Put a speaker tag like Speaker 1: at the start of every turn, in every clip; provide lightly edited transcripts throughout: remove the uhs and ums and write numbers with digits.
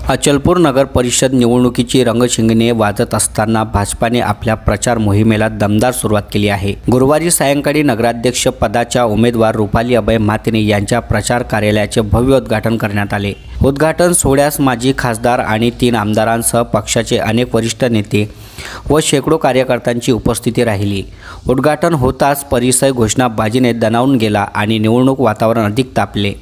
Speaker 1: अचलपूर नगर परिषद निवडणुकीची रंगशिंगणे वाजत असताना भाजपाने आपल्या प्रचार मोहिमेला दमदार सुरुवात केली आहे। गुरुवारी सायंकाळी नगराध्यक्ष पदाच्या उमेदवार रुपाली अभय म्हात्रे यांच्या प्रचार कार्यालयाचे भव्य उद्घाटन करण्यात आले। उद्घाटन सोहळ्यास माजी खासदार आणि 3 आमदारांसह पक्षाचे अनेक वरिष्ठ नेते व शेकडो कार्यकर्त्यांची उपस्थिती राहिली। उद्घाटन होताच परिसर घोषणाबाजीने दणावून गेला आणि निवडणूक वातावरण अधिक तापले।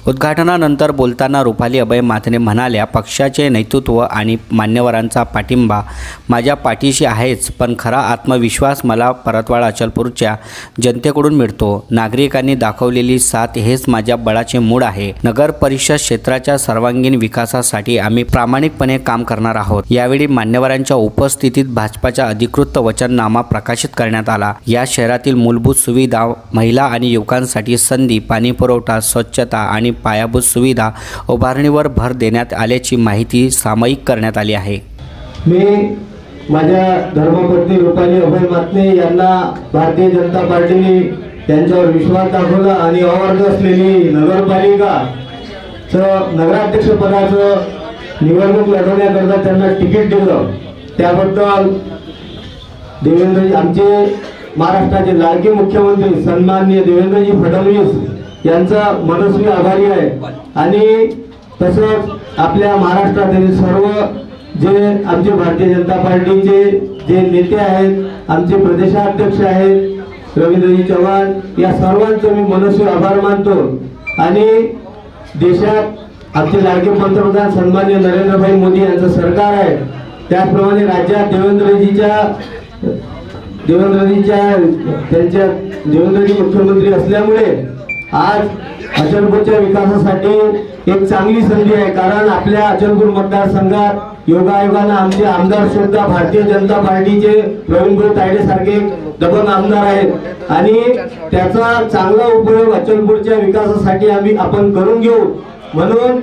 Speaker 1: उद्घाटनानंतर बोलताना रुपाली अभय म्हात्रे म्हणाल्या, पक्षाचे नेतृत्व आणि मान्यवरांचा पाठिंबा माझ्या पाठीशी आहेच, पण खरा आत्मविश्वास मला परतवाडा अचलपूरच्या जनतेकडून मिळतो। नागरिकांनी दाखवलेली साथ हेच माझ्या बळाचे मूळ आहे। नगर परिषद क्षेत्राच्या सर्वांगीण विकासासाठी आम्ही प्रामाणिकपणे काम करणार आहोत। यावेळी मान्यवरांच्या उपस्थितीत भाजपाचा अधिकृत वचननामा प्रकाशित करण्यात आला। या शहरातील मूलभूत सुविधा, महिला आणि युवकांसाठी संधी, पाणी पुरवठा, स्वच्छता आणि पायाभूत सुविधा उभारणीवर भर देण्यात आल्याची माहिती सामायिक करण्यात आली आहे।
Speaker 2: मी माझ्या धर्मपत्नी रुपाली अभय म्हात्रे यांना भारतीय जनता पार्टीने त्यांच्यावर विश्वास दाखवला आणि अवर्ग असलेली नगरपालिका नगराध्यक्ष पदाचं निवडणूक लढवण्याकरता त्यांना तिकीट दिलं। त्याबद्दल देवेंद्रजी, आमचे महाराष्ट्राचे लाडके मुख्यमंत्री सन्माननीय देवेंद्रजी फडणवीस यांचा मनस्वी आभारी आहे। आणि तसंच आपल्या महाराष्ट्रातील सर्व जे आमचे भारतीय जनता पार्टीचे जे नेते आहेत, आमचे प्रदेशाध्यक्ष आहेत रवींद्रजी चव्हाण, या सर्वांचे मी मनस्वी आभार मानतो। आणि देशात आमचे लाडके पंतप्रधान सन्माननीय नरेंद्रभाई मोदी यांचं सरकार आहे, त्याचप्रमाणे राज्यात देवेंद्रजी मुख्यमंत्री असल्यामुळे आज अचलपूरच्या विकासासाठी एक चांगली संधी आहे। कारण आपल्या अचलपूर मतदारसंघात योगायोगाने आमचे आमदार सुद्धा भारतीय जनता पार्टीचे प्रवीण तायडे सारखे दबंग आमदार आहेत आणि त्याचा चांगला उपयोग अचलपूरच्या विकासासाठी आपण करून घेऊ। म्हणून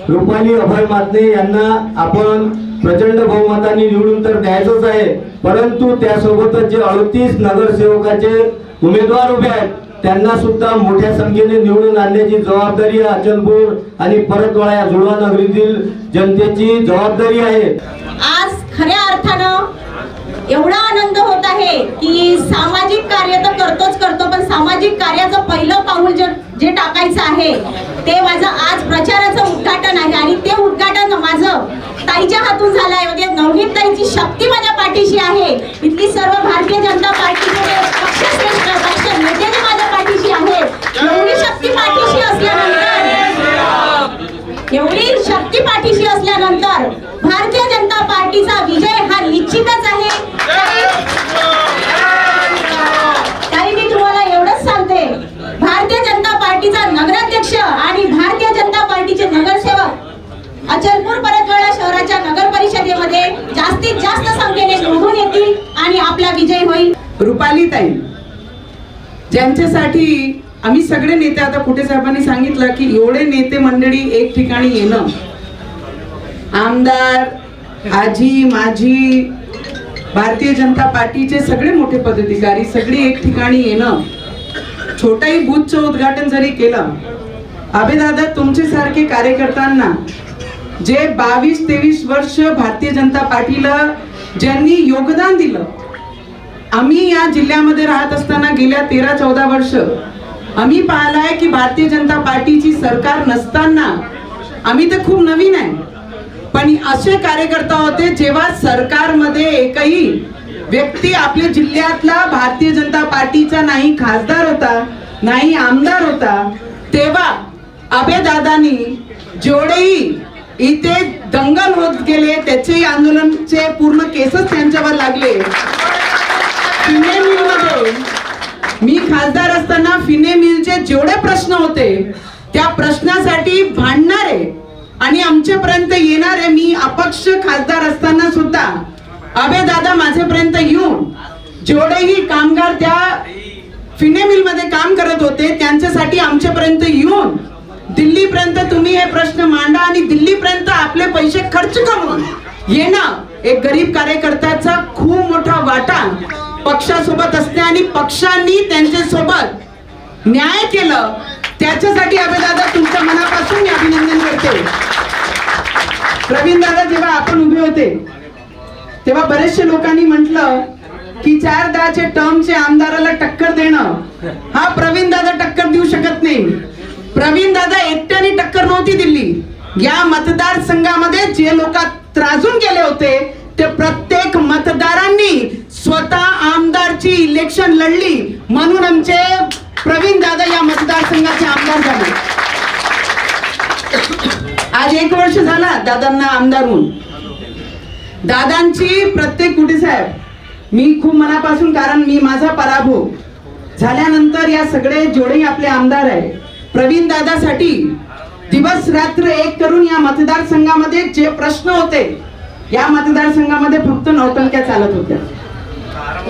Speaker 2: रुपाली अभय म्हात्रे यांना आपण प्रचंड बहुमताने निवडून तर द्यायचंच आहे, परंतु त्यासोबतच जे 38 नगरसेवकाचे उमेदवार उभे आहेत त्यांना सुद्धा मोठ्या संख्येने निवडून आणण्याची जबाबदारी अचलपूर आणि परतवाडा या जुळवा नगरीतील जनतेची जबाबदारी आहे।
Speaker 3: आज खऱ्या अर्थानं एवढा आनंद होत आहे की सामाजिक कार्य तर करतो, पण सामाजिक कार्याचं पहिलं पाऊल जे टाकायचं आहे ते माझं आज प्रचाराचं उद्घाटन आहे। आणि ते उद्घाटन माझं ताईच्या हातून झालं आहे। म्हणजे नवनीत ताईची शक्ती माझ्या पाठीशी आहे। इथली सर्व भारतीय जनता पार्टीचे पक्ष नेते माझ्या पाठीशी आहेत। एवढी शक्ती पाठीशी असल्यानंतर भारतीय जनता पार्टीचा विजय हा निश्चितच आहे। ताई, मी तुम्हाला एवढंच सांगते, भारतीय जनता पार्टीचा नगराध्यक्ष आणि भारतीय जनता पार्टीचे नगरसेवक अचलपूर परतवाडा शहराच्या नगर परिषदेमध्ये जास्तीत जास्त संख्येने निवडून येतील आणि आपला विजय होईल।
Speaker 4: रुपाली ताई ज्यांच्यासाठी आम्ही सगळे नेते, आता कुठे साहेबांनी सांगितलं की एवढे नेते मंडळी एक ठिकाणी येणं, आमदार, आजी, माजी, भारतीय जनता पार्टीचे सगळे मोठे पदाधिकारी सगळे एक ठिकाणी येणं, छोटाही बूथचं उद्घाटन जरी केलं, अभयदादा तुमचे सारखे कार्यकर्त्यांना जे 22-23 वर्ष भारतीय जनता पार्टीला ज्यांनी योगदान दिलं, आम्ही या जिल्ह्यामध्ये राहत असताना गेल्या 13-14 वर्ष आम्ही पाहिलंय की भारतीय जनता पार्टीची सरकार नसताना, आम्ही तर खूप नवीन आहे, पण असे कार्यकर्ता होते जेव्हा सरकारमध्ये एकही व्यक्ती आपल्या जिल्ह्यातला भारतीय जनता पार्टीचा नाही खासदार होता, नाही आमदार होता, तेव्हा अभयदादांनी जेवढेही इथे दंगल होत गेले त्याचे आंदोलनचे पूर्ण केसच त्यांच्यावर लागले। फिने मिलमध्ये मी खासदार असताना फिने मिलचे जेवढे प्रश्न होते त्या प्रश्नासाठी भांडणारे आणि आमच्यापर्यंत येणारे, मी अपक्ष खासदार असताना सुद्धा अभयदादा माझ्यापर्यंत येऊन जेवढेही कामगार त्या फिने मिल मध्ये काम करत होते त्यांच्यासाठी आमच्यापर्यंत येऊन दिल्लीपर्यंत तुम्ही हे प्रश्न मांडा आणि दिल्लीपर्यंत आपले पैसे खर्च करून येणं, एक गरीब कार्यकर्त्याचा खूप मोठा वाटा पक्षासोबत असते आणि पक्षांनी त्यांच्यासोबत न्याय केलं, त्याच्यासाठी अभयदादा तुमच्या मनापासून मी अभिनंदन करते। प्रवीण दादा जेव्हा आपण उभे होते तेव्हा बरेचशे लोकांनी म्हटलं की 4-10चे टर्मचे आमदाराला टक्कर देणं हा प्रवीण दादा टक्कर देऊ शकत नाही. प्रवीण दादा एकट्याने टक्कर नव्हती दिली. या मतदारसंघामध्ये जे लोक त्राजून गेले होते ते प्रत्येक मतदारांनी स्वतः आमदारची इलेक्शन लढली, म्हणून आमचे प्रवीण दादा या मतदारसंघाचे आमदार झाले. आज 1 वर्ष झाला दादांना आमदार होऊन. दादांची प्रत्येक कुठे साहेब मी खूप मनापासून, कारण मी माझा पराभव झाल्यानंतर या सगळे जेवढे आपले आमदार आहे प्रवीण दादासाठी दिवस रात्र एक करून या मतदारसंघामध्ये जे प्रश्न होते, या मतदारसंघामध्ये फक्त नौटंक्या चालत होत्या,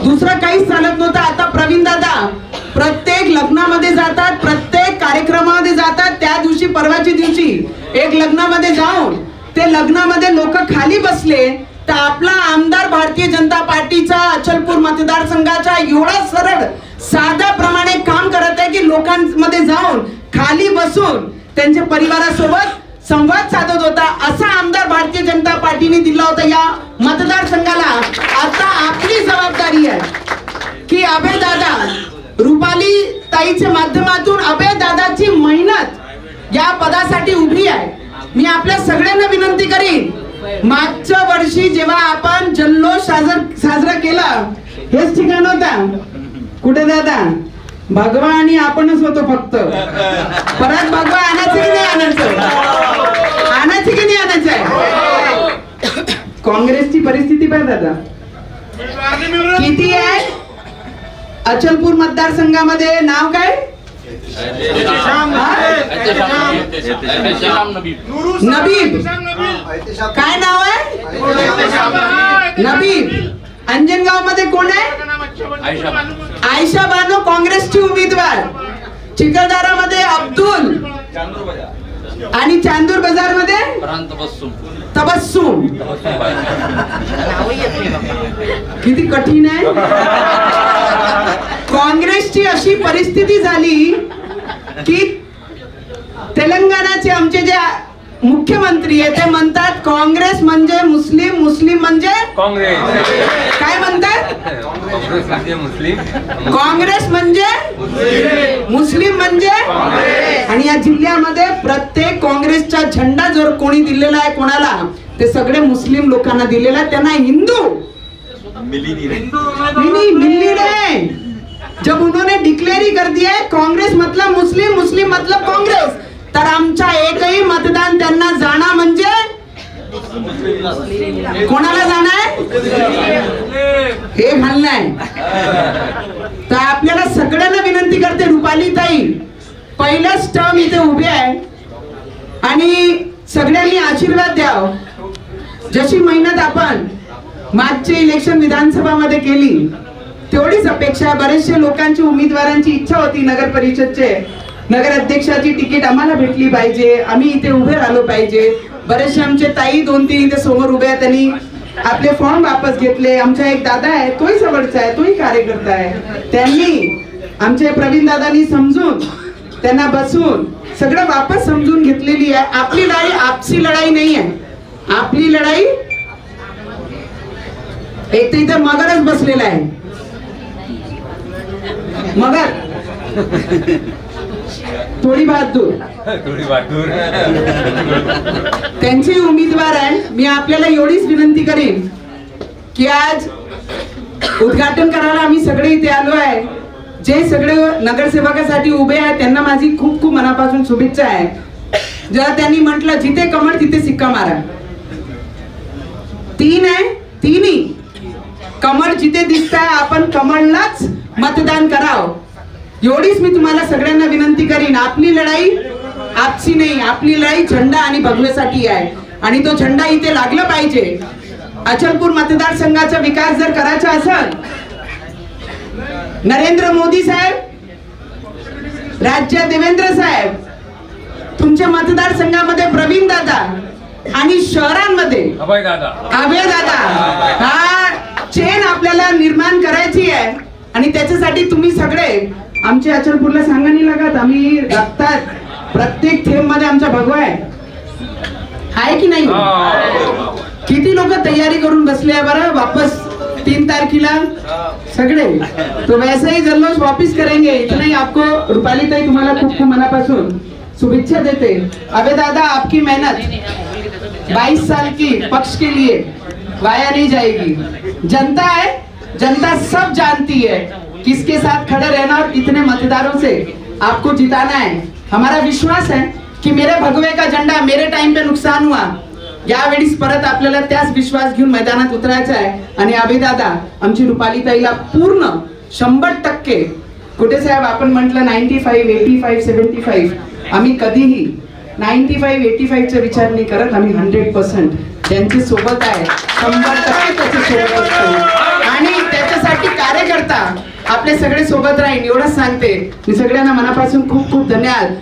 Speaker 4: दुसरं काहीच चालत नव्हतं. आता प्रवीण दादा प्रत्येक लग्नामध्ये जातात, प्रत्येक कार्यक्रमामध्ये जातात. त्या दिवशी परवाच्या दिवशी एक लग्नामध्ये जाऊन ते लग्नामध्ये लोक खाली बसले तर आपला आमदार भारतीय जनता पार्टीचा अचलपूर मतदारसंघाचा एवढा सरळ साधा प्रमाणे काम करत आहे की लोकांमध्ये जाऊन खाली बसून त्यांच्या परिवारासोबत संवाद साधत होता. असा आमदार भारतीय जनता पार्टीने दिला होता या मतदारसंघाला. आता आपली जबाबदारी आहे की अभय दादा, रुपाली ताईच्या माध्यमातून अभय दादाची मेहनत या पदासाठी उभी आहे. मी आपल्या सगळ्यांना विनंती करीन, मागच्या वर्षी जेव्हा आपण जल्लोष साजरा केला हेच ठिकाण होता कुठे दादा, भगवा आणि आपणच होतो फक्त. परत भगवा आणायचं की नाही आणायचं, आणायचं की नाही आणायचं. काँग्रेसची परिस्थिती पाहिजे दादा किती आहे. अचलपूर मतदारसंघामध्ये नाव काय, नबीब. काय नाव आहे, नबीब. अंजनगाव मध्ये कोण आहे, आयशा बानो काँग्रेसची उमेदवार. चिखलदरामध्ये अब्दुल आणि चांदूर बाजार मध्ये तबस्सुम. किती कठीण आहे. काँग्रेसची अशी परिस्थिती झाली की तेलंगणाचे आमचे जे मुख्यमंत्री आहे ते म्हणतात काँग्रेस म्हणजे मुस्लिम, मुस्लिम म्हणजे काँग्रेस. काय म्हणतात, काँग्रेस म्हणजे मुस्लिम म्हणजे. आणि या जिल्ह्यामध्ये प्रत्येक काँग्रेसचा झेंडा जर कोणी दिलेला आहे कोणाला, ते सगळे मुस्लिम लोकांना दिलेला आहे. त्यांना हिंदू मिली नहीं. जब उन्होंने डिक्लेअर ही कर दिया है काँग्रेस मतलब मुस्लिम, मुस्लिम मतलब काँग्रेस, तर आमचा एकही मतदान त्यांना जाणं म्हणजे कोणाला जाणार हे घालणं आहे. तर आपल्याला सगळ्यांना विनंती करते, रुपाली ताई पहिल्याच टर्म इथे उभे आहे आणि सगळ्यांनी आशीर्वाद द्याव. जशी मेहनत आपण मागचे इलेक्शन विधानसभा मध्ये केली तेवढीच अपेक्षा. बरेचशे लोकांची उमेदवारांची इच्छा होती नगर परिषदचे नगर अध्यक्षाची तिकीट आम्हाला भेटली पाहिजे, आम्ही इथे उभे राहिलो पाहिजे. बरेचसे आमचे ताई 2-3 इथे समोर उभे आहेत, त्यांनी आपले फॉर्म वापस घेतले. आमचा एक दादा आहे तोही जवळचा आहे, तोही कार्यकर्ता आहे. त्यांनी आमचे प्रवीण दादांनी समजून त्यांना बसून सगळं वापस समजून घेतलेली आहे. आपली लढाई आपसी लढाई नाही आहे, आपली लढाई एक तर इथे मगरच बसलेला आहे. मगर थोडी बहादूर त्यांची उमेदवार आहे. मी आपल्याला एवढीच विनंती करेन की आज उद्घाटन करायला आम्ही सगळे इथे आलो आहे. जे सगळे नगरसेवकासाठी उभे आहेत त्यांना माझी खूप खूप मनापासून शुभेच्छा आहे. जेव्हा त्यांनी म्हटलं जिथे कमळ तिथे सिक्का मारा, 3 आहे, 3ही कमळ जिथे दिसताय आपण कमळलाच मतदान करावं. एवढीच मी तुम्हाला सगळ्यांना विनंती करीन. आपली लढाई आपसी नाही, आपली लढाई झेंडा आणि भगवेसाठी आहे आणि तो झेंडा इथे लागला पाहिजे. अचलपूर मतदारसंघाचा विकास जर करायचा असेल, नरेंद्र मोदी साहेब, राज्यात देवेंद्र साहेब, तुमच्या मतदारसंघामध्ये प्रवीण दादा आणि शहरांमध्ये अभय दादा हा चेन आपल्याला निर्माण करायची आहे. आणि त्याच्यासाठी तुम्ही सगळे आमचे अचलपूरला सांगा नाही लागत, आम्ही रक्तात प्रत्येक थेंब मध्ये आमचा भगवा आहे की नाही. किती लोक तयारी करून बसले आहे बरं वापस 3 तारखेला सगळे, तो वैसे ही जल्लोष वापस करेंगे. इतना ही आपको रूपाली ताई तुम्हाला खूप खूप मनापासून शुभेच्छा देते. अबे दादा आपकी मेहनत 22 साल की पक्ष के लिए वाया नहीं जाएगी. जनता है, जनता सब जानती है किसके साथ खड़े रहना और कितने मतदारों से आपको जिताना है. हमारा विश्वास है की मेरे भगवे का झंडा मेरे टाइम पे नुकसान हुआ, यावेळेस परत आपल्याला त्याच विश्वास घेऊन मैदानात उतरायचं आहे. आणि अभिदादा आमची रुपाली ताईला पूर्ण 100% कुठे साहेब आपण म्हटलं 95, 85, 75, आम्ही कधीही 95, 85 चा विचार नाही करत. आम्ही 100% त्यांच्या सोबत आहे, 100% त्याच्या सोबत असतो आणि त्याच्यासाठी कार्यकर्ता आपले सगळे सोबत राहील एवढंच सांगते मी. सगळ्यांना मनापासून खूप खूप धन्यवाद.